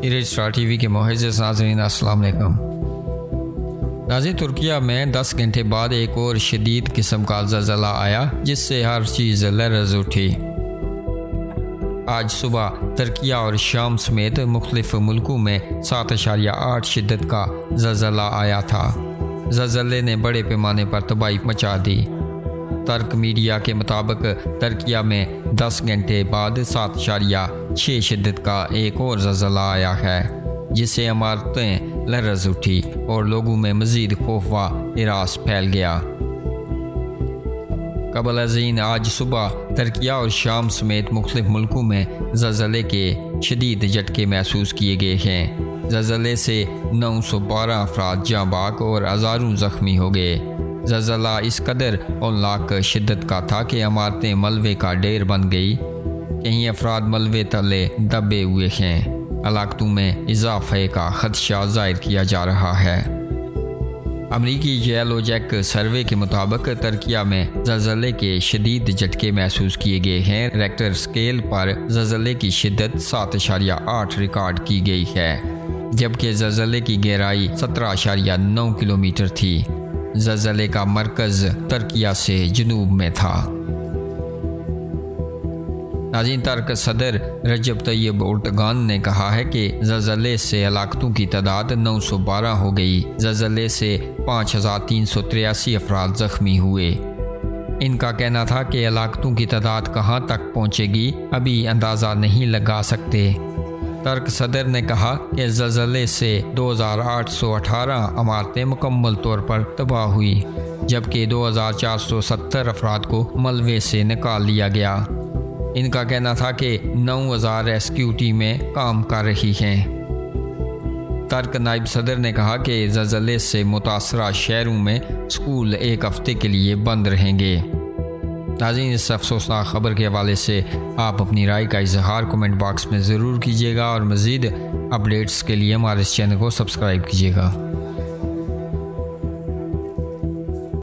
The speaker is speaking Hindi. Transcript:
स्टार टीवी के मुअज़्ज़ज़ नाज़रीन अस्सलाम वालेकुम। नाज़रीन, तुर्किया में 10 घंटे बाद एक और शदीद किस्म का ज़लज़ला आया जिससे हर चीज़ लर्ज़ उठी। आज सुबह तुर्किया और शाम समेत मुख्तलिफ मुल्कों में 7.8 शिद्दत का ज़लज़ला आया था। ज़लज़ले ने बड़े पैमाने पर तबाही मचा दी। तुर्क मीडिया के मुताबिक तुर्किया में 10 घंटे बाद 7.6 शिद्दत का एक और ज़लज़ला आया है जिससे इमारतें लर्ज़ उठी और लोगों में मज़ीद खौफ व हिरास फैल गया। कबल अज़ीन आज सुबह तुर्किया और शाम समेत मुख्तलिफ मुल्कों में ज़लज़ले के शदीद झटके महसूस किए गए हैं। ज़लज़ले से 912 अफराद जाँ बाक और हज़ारों ज़ख्मी हो गए। ज़लज़ला इस कदर औलाक शिद्दत का था कि इमारतें मलबे का ढेर बन गई। कहीं अफराद मलबे तले दबे हुए हैं। हलाकतों में इजाफे का खदशा ज़ाहिर किया जा रहा है। अमरीकी जियोलॉजिक सर्वे के मुताबिक तुर्किया में ज़लज़ले के शदीद झटके महसूस किए गए हैं। रेक्टर स्केल पर ज़लज़ले की शिद्दत 7.8 रिकॉर्ड की गई है जबकि ज़लज़ले की गहराई 17.9 किलोमीटर थी। ज़लज़ले का मरकज़ तुर्किया से जनूब में था। नाज़रीन, तुर्क सदर रजब तैयब एर्दोगान ने कहा है कि ज़लज़ले से हलाकतों की तादाद 912 हो गई। ज़लज़ले से 5383 अफराद ज़ख्मी हुए। इनका कहना था कि हलाकतों की तादाद कहाँ तक पहुँचेगी अभी अंदाज़ा नहीं लगा सकते। तुर्क सदर ने कहा कि ज़लज़ले से 2818 इमारतें मुकम्मल तौर पर तबाह हुई जबकि 2470 अफराद को मलबे से निकाल लिया गया। इनका कहना था कि 9000 रेस्क्यू टीमें काम कर रही हैं। तुर्क नायब सदर ने कहा कि ज़लज़ले से मुतासरा शहरों में स्कूल एक हफ्ते के लिए बंद रहेंगे। नाज़रीन, इस अफसोसनाक ख़बर के हवाले से आप अपनी राय का इजहार कमेंट बॉक्स में ज़रूर कीजिएगा और मज़ीद अपडेट्स के लिए हमारे इस चैनल को सब्सक्राइब कीजिएगा।